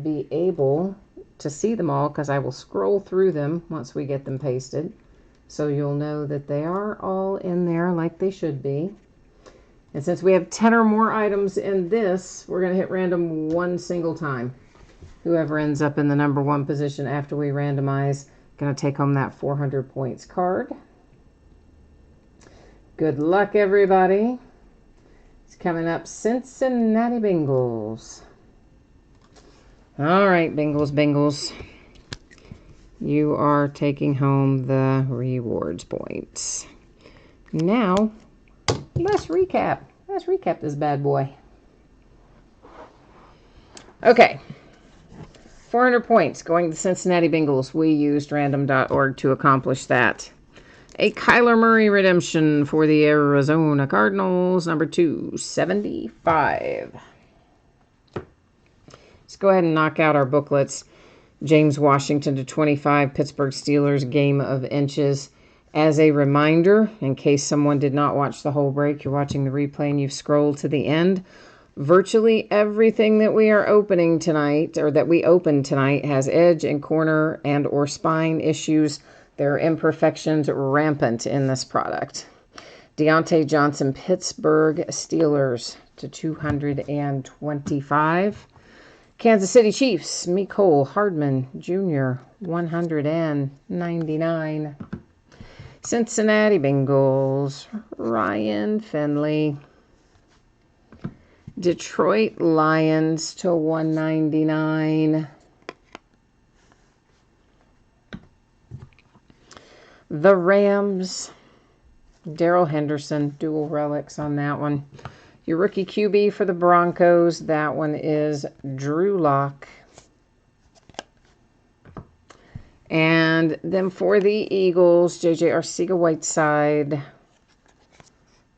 be able to see them all because I will scroll through them once we get them pasted. So you'll know that they are all in there like they should be. And since we have 10 or more items in this, we're going to hit random one single time. Whoever ends up in the number one position after we randomize, going to take home that 400 points card. Good luck, everybody. It's coming up, Cincinnati Bengals. All right, Bengals. You are taking home the rewards points. Now, let's recap. Let's recap this bad boy. Okay. 400 points going to the Cincinnati Bengals. We used random.org to accomplish that. A Kyler Murray redemption for the Arizona Cardinals, number 275. Let's go ahead and knock out our booklets. James Washington to 25, Pittsburgh Steelers, game of inches. As a reminder, in case someone did not watch the whole break, you're watching the replay and you've scrolled to the end, virtually everything that we are opening tonight, or that we opened tonight, has edge and corner and or spine issues. There are imperfections rampant in this product. Deontay Johnson, Pittsburgh Steelers to 225. Kansas City Chiefs, Mecole Hardman Jr., 199. Cincinnati Bengals, Ryan Finley. Detroit Lions to 199. The Rams, Darrell Henderson, dual relics on that one. Your rookie QB for the Broncos, that one is Drew Lock. And then for the Eagles, J.J. Arcega-Whiteside,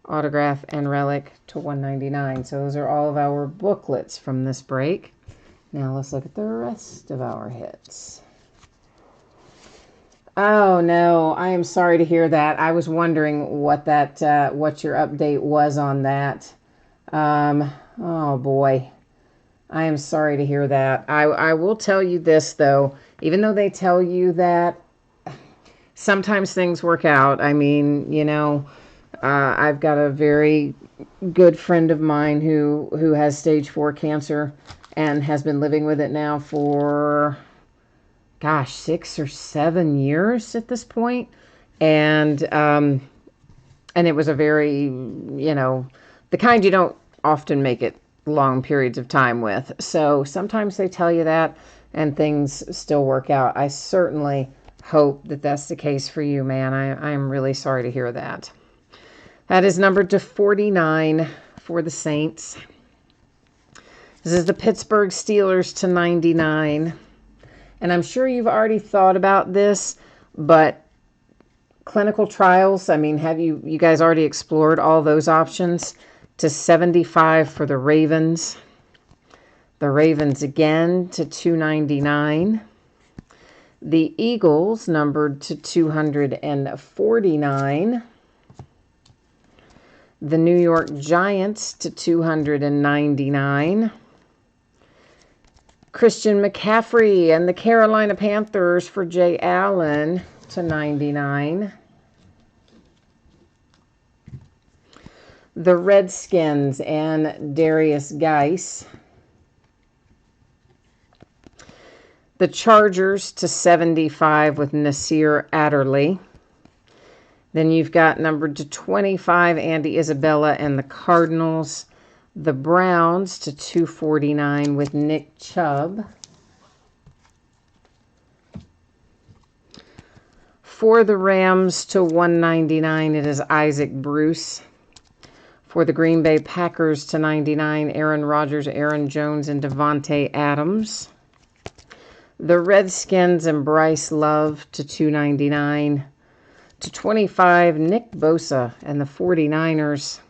autograph and relic to 199. So those are all of our booklets from this break. Now let's look at the rest of our hits. Oh no, I am sorry to hear that. I was wondering what your update was on that. Oh boy, I am sorry to hear that. I will tell you this though, even though they tell you that, sometimes things work out. I mean, I've got a very good friend of mine who has stage 4 cancer and has been living with it now for 6 or 7 years at this point. And it was a very, the kind you don't often make it long periods of time with. So sometimes they tell you that and things still work out. I certainly hope that that's the case for you, man. I'm really sorry to hear that. That is numbered to 49 for the Saints. This is the Pittsburgh Steelers to 99. And I'm sure you've already thought about this, but clinical trials, I mean, have you guys already explored all those options? to 75 for the Ravens. The Ravens again to 299. The Eagles numbered to 249. The New York Giants to 299. Christian McCaffrey and the Carolina Panthers for Jay Allen to 99. The Redskins and Darius Geis. The Chargers to 75 with Nasir Adderley. Then you've got numbered to 25, Andy Isabella and the Cardinals. The Browns to 249 with Nick Chubb. For the Rams to 199, it is Isaac Bruce. For the Green Bay Packers to 99, Aaron Rodgers, Aaron Jones, and Devontae Adams. The Redskins and Bryce Love to 299. To 25, Nick Bosa and the 49ers.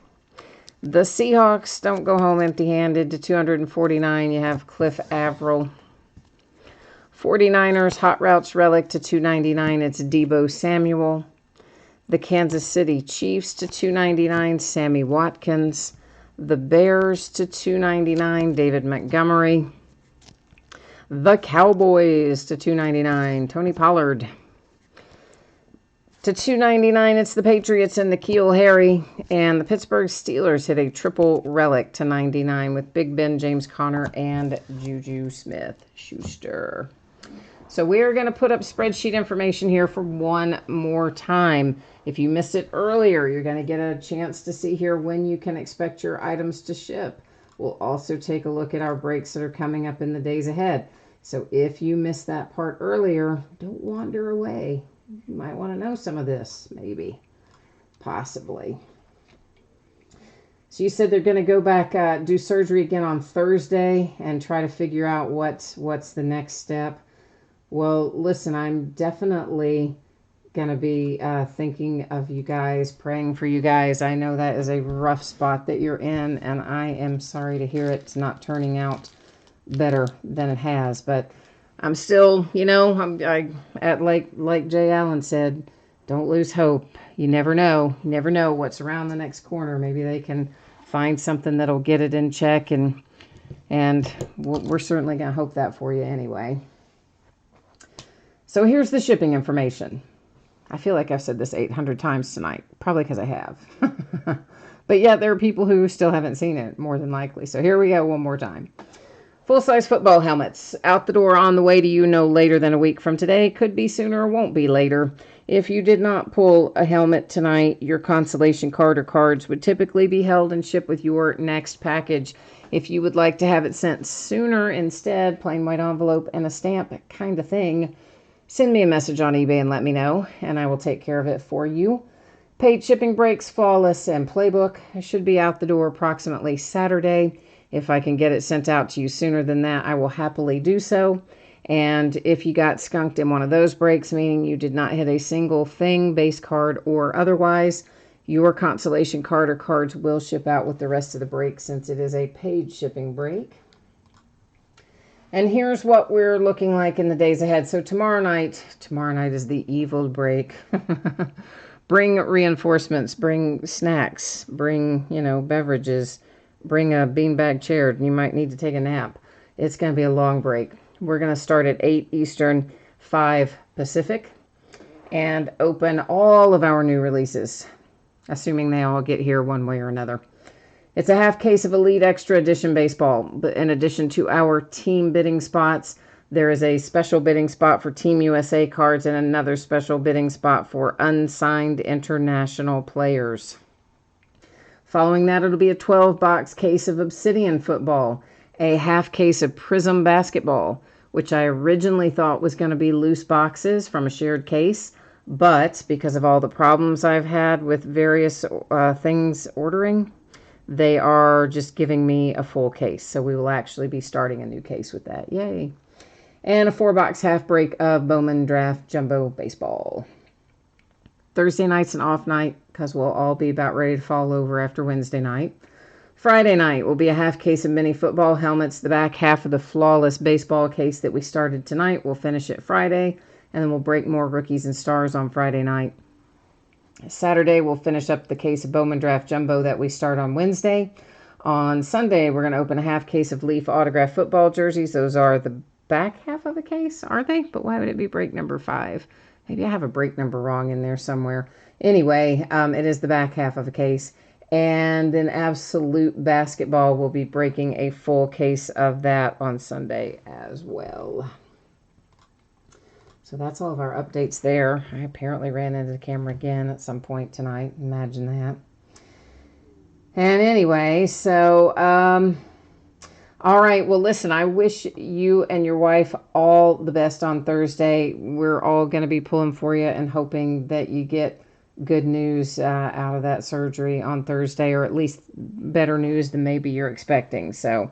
The Seahawks don't go home empty-handed. To 249, you have Cliff Averill. 49ers Hot Routes Relic to 299, it's Deebo Samuel. The Kansas City Chiefs to 299, Sammy Watkins. The Bears to 299, David Montgomery. The Cowboys to 299, Tony Pollard. To 299, it's the Patriots and the N'Keal Harry. And the Pittsburgh Steelers hit a triple relic to 99 with Big Ben, James Conner, and Juju Smith-Schuster. So we are going to put up spreadsheet information here for one more time. If you missed it earlier, you're going to get a chance to see here when you can expect your items to ship. We'll also take a look at our breaks that are coming up in the days ahead. So if you missed that part earlier, don't wander away. You might want to know some of this, maybe, possibly. So you said they're going to go back, do surgery again on Thursday and try to figure out what's the next step. Well, listen, I'm definitely going to be thinking of you guys, praying for you guys. I know that is a rough spot that you're in, and I am sorry to hear it's not turning out better than it has, but I'm still, like Jay Allen said, don't lose hope. You never know. You never know what's around the next corner. Maybe they can find something that'll get it in check, and we're certainly going to hope that for you anyway. So here's the shipping information. I feel like I've said this 800 times tonight, probably because I have. But yeah, there are people who still haven't seen it, more than likely. So here we go one more time. Full-size football helmets, out the door on the way to you no later than a week from today. Could be sooner or won't be later. If you did not pull a helmet tonight, your consolation card or cards would typically be held and shipped with your next package. If you would like to have it sent sooner instead, plain white envelope and a stamp kind of thing, send me a message on eBay and let me know, and I will take care of it for you. Paid shipping breaks, flawless, and playbook should be out the door approximately Saturday. If I can get it sent out to you sooner than that, I will happily do so. And if you got skunked in one of those breaks, meaning you did not hit a single thing, base card or otherwise, your consolation card or cards will ship out with the rest of the break since it is a paid shipping break. And here's what we're looking like in the days ahead. So tomorrow night is the evil break. Bring reinforcements, bring snacks, bring, beverages. Bring a beanbag chair. You might need to take a nap. It's going to be a long break. We're going to start at 8 Eastern, 5 Pacific, and open all of our new releases, assuming they all get here one way or another. It's a half case of Elite Extra Edition Baseball. But in addition to our team bidding spots, there is a special bidding spot for Team USA cards and another special bidding spot for unsigned international players. Following that, it'll be a 12-box case of Obsidian Football, a half case of Prism Basketball, which I originally thought was going to be loose boxes from a shared case, but because of all the problems I've had with various things ordering, they are just giving me a full case. So we will actually be starting a new case with that. Yay. And a 4-box half break of Bowman Draft Jumbo Baseball. Thursday night's an off night because we'll all be about ready to fall over after Wednesday night. Friday night will be a half case of mini football helmets. The back half of the flawless baseball case that we started tonight, we'll finish it Friday, and then we'll break more rookies and stars on Friday night. Saturday, we'll finish up the case of Bowman Draft Jumbo that we start on Wednesday. On Sunday, we're going to open a half case of Leaf autograph football jerseys. Those are the back half of the case, aren't they? But why would it be break number 5? Maybe I have a break number wrong in there somewhere. Anyway, it is the back half of a case. And then Absolute Basketball will be breaking a full case of that on Sunday as well. So that's all of our updates there. I apparently ran into the camera again at some point tonight. Imagine that. And anyway, so, all right. Well, listen, I wish you and your wife all the best on Thursday. We're all going to be pulling for you and hoping that you get good news out of that surgery on Thursday, or at least better news than maybe you're expecting. So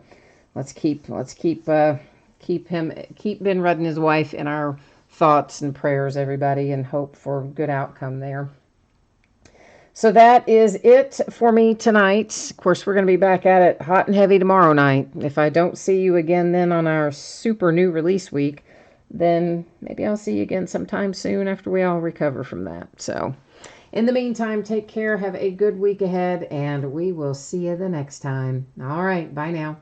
let's keep Ben Rudd and his wife in our thoughts and prayers, everybody, and hope for good outcome there. So that is it for me tonight. Of course, we're going to be back at it hot and heavy tomorrow night. If I don't see you again then on our super new release week, then maybe I'll see you again sometime soon after we all recover from that. So in the meantime, take care, have a good week ahead, and we will see you the next time. All right, bye now.